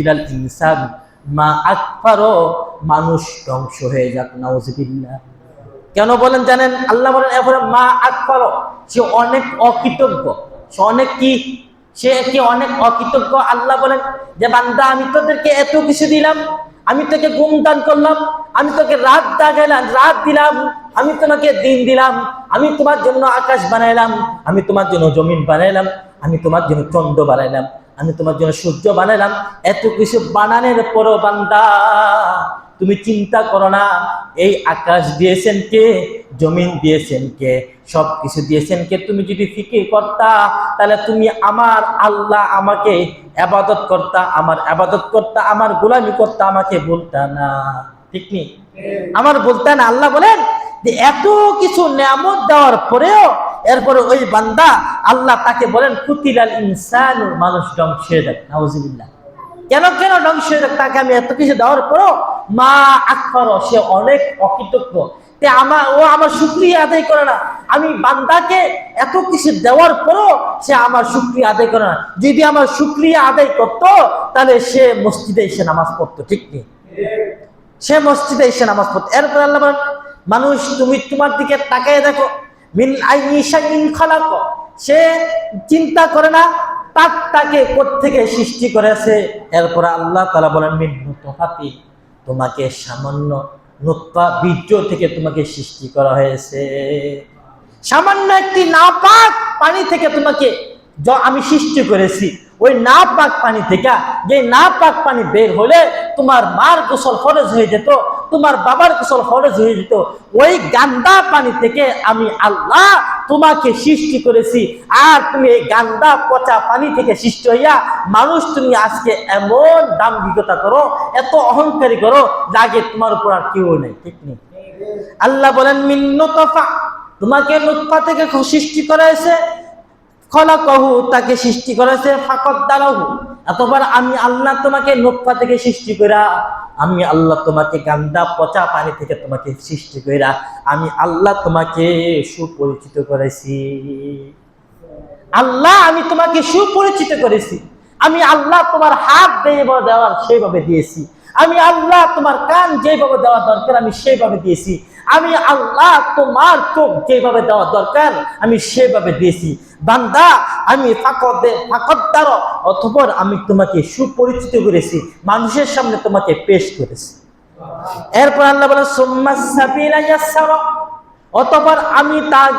ইনসান মা আকফারো, মানুষ ধ্বংস হয়ে যাক, নাউযুবিল্লাহ। কেন বলেন জানেন? আল্লাহ বলেন এরপরে মা আকফারো, সে অনেক অকৃতজ্ঞ, সে অনেক কি, সে কি অনেক অকৃতজ্ঞ। আল্লাহ বলেন যে বান্দা আমি তোদেরকে এত কিছু দিলাম, আমি তোকে ঘুম দান করলাম, আমি তোকে রাত দিলাম, আমি তোমাকে দিন দিলাম, আমি তোমার জন্য আকাশ বানাইলাম, আমি তোমার জন্য জমিন বানাইলাম, আমি তোমার জন্য চন্দ্র বানাইলাম, আমি তোমার জন্য সূর্য বানাইলাম। এত কিছু বানানোর পরও বান্দা তুমি চিন্তা করো না এই আকাশ দিয়েছেন কে, জমিন দিয়েছেন কে, সব কিছু দিয়েছেন কে। তুমি যদি ফিকির করতা তাহলে তুমি আমার আল্লাহ আমাকে ইবাদত করতা, আমার ইবাদত করতা, আমার গোলামি করতা, আমাকে বলতা না, ঠিক নেই? আমার বলতে না। আল্লাহ বলেন যে এত কিছু নিয়ামত দেওয়ার পরেও এরপরে ওই বান্দা, আল্লাহ তাকে বলেন কুতিলাল ইনসানু, মানুষ ধ্বংস হয়ে যাক, নাউযুবিল্লাহ। কেন ধ্বংস হয়ে যাক? তাকে আমি এত কিছু দেওয়ার পরও মা আকফারো, সে অনেক অকৃতজ্ঞ। ও আমার শুকরিয়া আদায় করে না। আমি বান্দাকে এত কিছু দেওয়ার পরও সে আমার শুকরিয়া আদায় করে না। যদি আমার শুকরিয়া আদায় করতো তাহলে সে মসজিদে এসে নামাজ পড়তো, ঠিক নেই? সে মসজিদে এসে নামাজ পড়তো। এরপর আল্লাহ বলেন মানুষ তুমি তোমার দিকে তাকিয়ে দেখো, মিন আইয়ি শাইইন খালাক, সে চিন্তা করে না তাকে কোত্থেকে সৃষ্টি করেছে। এরপর আল্লাহ তাআলা বলেন মিন নুতফাতি, তোমাকে সামান্য নুতফা বীর্য থেকে তোমাকে সৃষ্টি করা হয়েছে। সামান্য একটি নাপাক পানি থেকে তোমাকে আমি সৃষ্টি করেছি। ওই নাপাক পানি থেকে, যে নাপাক পানি বের হলে তোমার মার গোসল ফরজ হয়ে যেত, তোমার বাবার গোসল ফরজ হয়ে যেত, ওই গান্দা পানি থেকে আমি আল্লাহ তোমাকে সৃষ্টি করেছি। আর তুমি এই গান্দা পচা পানি থেকে সৃষ্টি হইয়া মানুষ তুমি আজকে এমন দাম্ভিকতা করো, এত অহংকারী করো, যাকে তোমার উপর আর কেউ নেই, ঠিক নেই? আল্লাহ বলেন মিন নুতফা, তোমাকে নুতফা থেকে সৃষ্টি করা হয়েছে, খলাকাহু, তাকে সৃষ্টি করেছে, ফাকদ্দারাহু, অতঃপর আমি আল্লাহ তোমাকে নুতফা থেকে সৃষ্টি কইরা, আমি আল্লাহ তোমাকে গান্দা পচা পানি থেকে তোমাকে সৃষ্টি কইরা আমি আল্লাহ তোমাকে সুপরিচিত করেছি। আল্লাহ আমি তোমাকে সুপরিচিত করেছি। আমি আল্লাহ তোমার হাত যেভাবে দেওয়ার সেইভাবে দিয়েছি। আমি আল্লাহ তোমার কান যেভাবে দেওয়া দরকার আমি সেইভাবে দিয়েছি। আমি আল্লাহ তোমার চোখ যেভাবে দেওয়া দরকার আমি সেভাবে দিয়েছি। বান্দা আমি ফাকদ্দার, অতঃপর আমি তোমাকে সুপরিচিত করেছি, মানুষের সামনে তোমাকে পেশ করেছি। এরপর আল্লাহ বলেন সুম্মাস সাবিলা ইয়াসসারা, অতঃপর আমি তার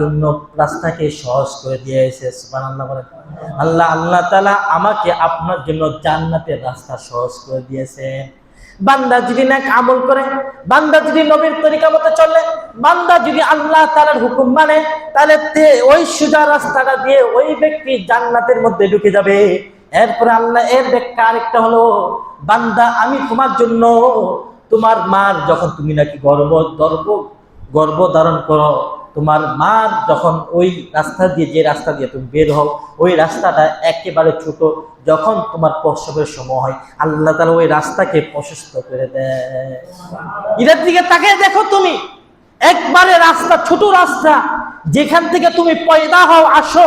জন্য রাস্তাকে সহজ করে দিয়েছে। সুবহানাল্লাহ বলেন। আল্লাহ তাআলা আমাকে আপনার জন্য জান্নাতের রাস্তা সহজ করে দিয়েছেন। বান্দা যদি নেক আমল করে, বান্দা যদি নবীর তরিকা মতো চলে, বান্দা যদি আল্লাহ তাআলার হুকুম মানে, তাহলে ওই সোজা রাস্তাটা দিয়ে ওই ব্যক্তি জান্নাতের মধ্যে ঢুকে যাবে। এরপরে আল্লাহ এর ব্যাখ্যা আরেকটা হলো, বান্দা আমি তোমার জন্য তোমার মার, যখন তুমি নাকি গর্ভ ধারণ করো, তোমার মার যখন ওই রাস্তা দিয়ে, যে রাস্তা দিয়ে তুমি বের হও, ওই রাস্তাটা একেবারে ছোট, যখন তোমার প্রসবের সময় হয় আল্লাহ তাআলা ওই রাস্তাকে প্রশস্ত করে দেয়। এটার দিকে তাকিয়ে দেখো, তুমি একবারে রাস্তা, ছোট রাস্তা, যেখান থেকে তুমি পয়দা হও আসো,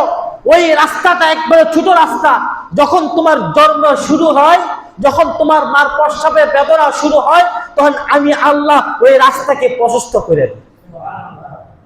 ওই রাস্তাটা একবারে ছোট রাস্তা। যখন তোমার জন্ম শুরু হয়, যখন তোমার মার প্রসবের বেদনা শুরু হয়, তখন আমি আল্লাহ ওই রাস্তাকে প্রশস্ত করে দিই।